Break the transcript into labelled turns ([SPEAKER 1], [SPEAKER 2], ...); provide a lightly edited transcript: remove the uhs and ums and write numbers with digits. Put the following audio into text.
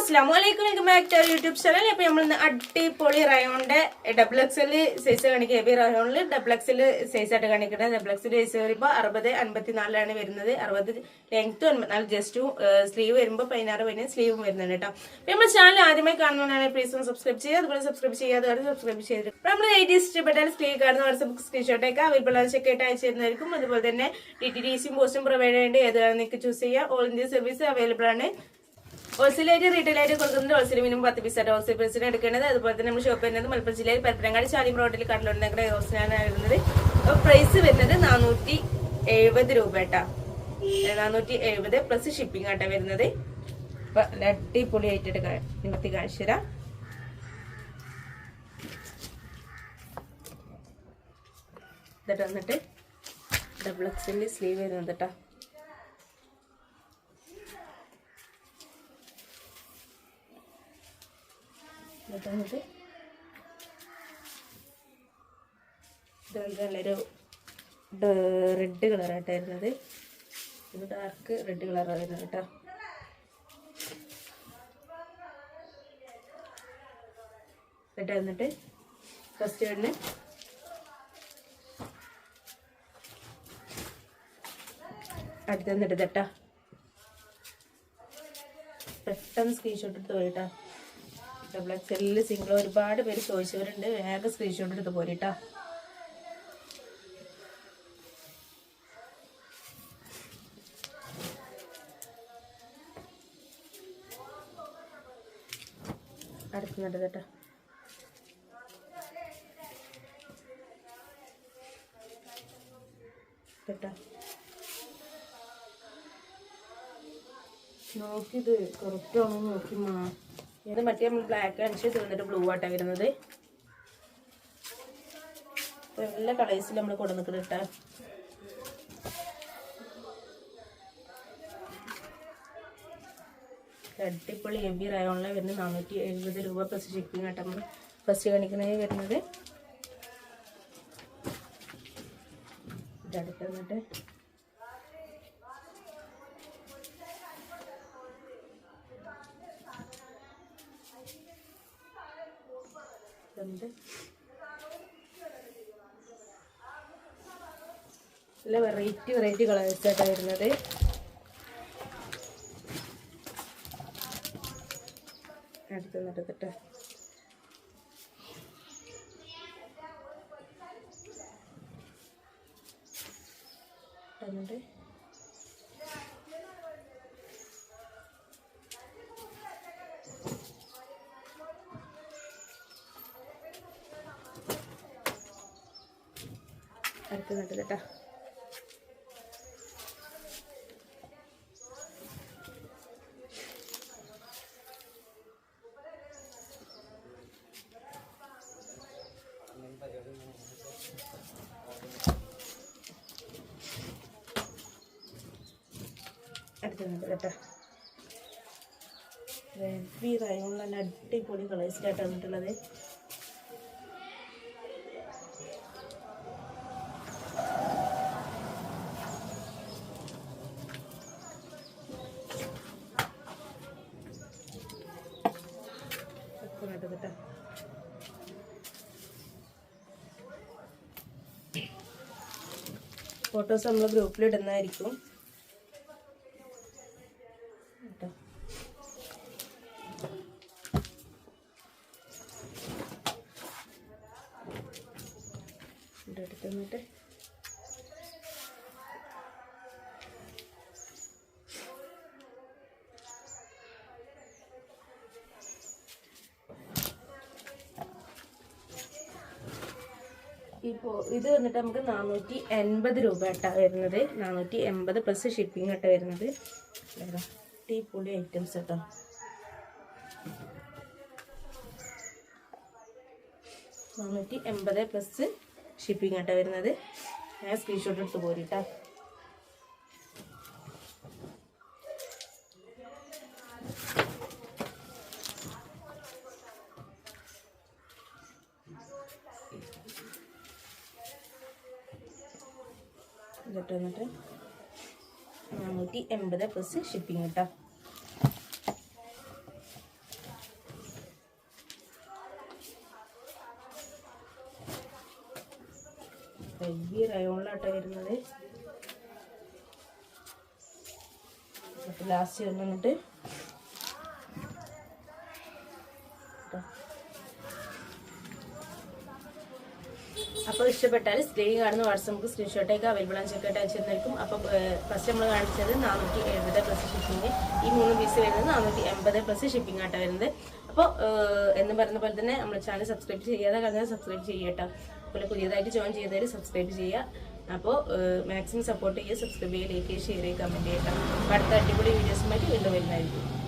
[SPEAKER 1] അസ്സലാമലൈക്കും, welcome back to YouTube channel. അപ്പോൾ നമ്മൾ അടിപൊളി റയോണിന്റെ ഡബിൾ എക്സൽ സൈസ് കാണിക്കുക. ഹെവി റയോണിൽ ഡബിൾ എക്സൽ സൈസ് ആയിട്ട് കാണിക്കുന്നത്. ഡബിൾ എക്സൽ സൈസ് വരുമ്പോൾ 60-54 വരുന്നത്. 60 ലെങ്ത് 54 ജസ്റ്റ് സ്ലീവ് വരുമ്പോൾ 16 വരുന്നത്. സ്ലീവും വരുന്നുണ്ട് കേട്ടോ. അപ്പോൾ നമ്മൾ ചാനൽ ആദ്യമായി കാണുന്നതാണ് പ്ലീസ് ഒന്ന് സബ്സ്ക്രൈബ് ചെയ്യുക. അതുപോലെ സബ്സ്ക്രൈബ് ചെയ്യാതെ സബ്സ്ക്രൈബ് ചെയ്തിട്ട് നമ്മൾ ഐഡിയ ഇഷ്ടപ്പെട്ടാൽ സ്ക്രീൻ കാണുന്ന വാട്സ്ആപ്പ് സ്ക്രീൻഷോട്ടൊക്കെ അവൈലബിൾ ആണ്, ചെക്ക് ആയിട്ട് അയച്ചു തരുന്നതായിരിക്കും. അതുപോലെ തന്നെ DTDCയും പോസ്റ്റും പ്രൊവൈഡ് ചെയ്യേണ്ടത് ഏതാണ് നിങ്ങൾക്ക് ചൂസ് ചെയ്യാം. ഓൾ ഇന്ത്യ സർവീസ് അവൈലബിൾ ആണ്. ഹോൾസെയിലായിട്ട് റീറ്റെയിൽ ആയിട്ട് കൊടുക്കുന്നത്. ഹോൾസെയിൽ മിനിമം 10 പീസായിട്ട് ഹോൾസെയിൽ പ്രൈസിന് എടുക്കേണ്ടത്. അതുപോലെ തന്നെ നമ്മൾ ഷോപ്പ് വരുന്നത് മലപ്പുറം ജില്ലയിൽ പരപ്പനങ്ങാടി ചാലിയം റോഡിൽ കടലുണ്ട്. ഞങ്ങളുടെ ഹോൾസെയിലാണ് വരുന്നത്. അപ്പോൾ പ്രൈസ് വരുന്നത് 470 രൂപ കേട്ടോ. 470 പ്ലസ് ഷിപ്പിംഗ് ആട്ടാ വരുന്നത്. അപ്പൊ അടിപൊളിയായിട്ട് നിവർത്തി കാണിച്ചു തരാം. എന്നിട്ട് വന്നിട്ട് ഡബിൾ എക്സിന്റെ സ്ലീവ് വരുന്നത് കേട്ടോ. നല്ലൊരു റെഡ് കളറായിട്ടാണ് വരുന്നത്. ഇത് ഡാർക്ക് റെഡ് കളറാണ് വരുന്നത് കേട്ടോ. എന്നിട്ട് വന്നിട്ട് ഫസ്റ്റ് വേണ്ട അടുത്ത് വന്നിട്ട് കേട്ടോ. പെട്ടെന്ന് സ്ക്രീൻഷോട്ട് എടുത്ത് പോയിട്ടാ. ഡബിൾ എക്സലിൽ സിംഗിൾ ഒരുപാട് പേര് ചോദിച്ചവരുണ്ട്. വേഗം സ്ക്രീൻഷോട്ട് എടുത്ത് പോരിട്ടാ. അടുത്തുന്നുണ്ട് കേട്ടോ. കേട്ടോ നോക്കിത് കറക്റ്റാണോ നോക്കി ഇത് മറ്റേ നമ്മൾ ബ്ലാക്ക് അടിച്ച് തിന്നിട്ട് ബ്ലൂ ആട്ടാണ് വരുന്നത്. എല്ലാ കളേഴ്സിലും നമ്മൾ കൊണ്ടുവന്നിട്ട് ഇട്ടാ. അടിപൊളി ഹെവി റയോണിലാണ് വരുന്നത്. 470 രൂപ പ്ലസ് ഷിപ്പിംഗ് ആയിട്ട് നമ്മൾ ഫസ്റ്റ് കാണിക്കുന്നത് വരുന്നത്. ഇതടുത്ത് വന്നിട്ട് നല്ല വെറൈറ്റി കളേഴ്സ് ആയിട്ടാണ് വരുന്നത്. അടുത്ത് നടക്കട്ടെ. എന്നിട്ട് അടുത്ത് നട്ട് കേട്ടോ. അടുത്ത് നട്ട് കേട്ടോ. ഹെവി റയോണിൽ നല്ല അടിപൊളി കളേഴ്സിലായിട്ടാണ് വന്നിട്ടുള്ളത്. ഫോട്ടോസ് നമ്മൾ ഗ്രൂപ്പിൽ ഇടുന്നതായിരിക്കും കേട്ടോ. എടുത്ത് വന്നിട്ട് ഇപ്പോൾ ഇത് വന്നിട്ട് നമുക്ക് 480 രൂപ ആയിട്ടാണ് വരുന്നത്. 480 പ്ലസ് ഷിപ്പിംഗ് ആയിട്ടാണ് വരുന്നത്. അടിപൊളി ഐറ്റംസ് കേട്ടോ. $480 പ്ലസ് ഷിപ്പിംഗ് ആയിട്ടാണ് വരുന്നത്. ഞാൻ സ്ക്രീൻഷോട്ട് എടുത്ത് പോരിട്ടാ. എന്നിട്ട് വന്നിട്ട് 480 പ്ലസ് ഷിപ്പിംഗ് കേട്ടോ. ഹെവി റയോണിലാട്ടോ വരുന്നത്. ലാസ്റ്റ് വന്നിട്ട് അപ്പോൾ ഇഷ്ടപ്പെട്ടാൽ സ്ക്രീൻ കാണുന്ന വാട്സാപ്പ് സ്ക്രീൻഷോട്ടേക്ക് അവൈലബിൾ ആണ്, ചെക്കായിട്ട് അയച്ചു തന്നിരിക്കും. അപ്പം ഫസ്റ്റ് നമ്മൾ കാണിച്ചത് 470 പ്ലസ് ഷിപ്പിംഗ്, ഈ 3 പീസ് വരുന്നത് 480 പ്ലസ് ഷിപ്പിംഗ് ആട്ടോ വരുന്നത്. അപ്പോൾ എന്ന് പറഞ്ഞ പോലെ തന്നെ നമ്മൾ ചാനൽ സബ്സ്ക്രൈബ് ചെയ്യാതെ കഴിഞ്ഞാൽ സബ്സ്ക്രൈബ് ചെയ്യട്ടോ. അതുപോലെ പുതിയതായിട്ട് ജോയിൻ ചെയ്തവർ സബ്സ്ക്രൈബ് ചെയ്യുക. അപ്പോൾ മാക്സിമം സപ്പോർട്ട് ചെയ്യുക, സബ്സ്ക്രൈബ് ചെയ്യുക, ലൈക്ക് ചെയ്യുക, ഷെയർ ചെയ്യുക, കമൻറ്റ് ചെയ്യുക. അപ്പോൾ അടുത്ത അടിപൊളി വീഡിയോസുമായിട്ട് വീണ്ടും വരുന്നതായിരിക്കും.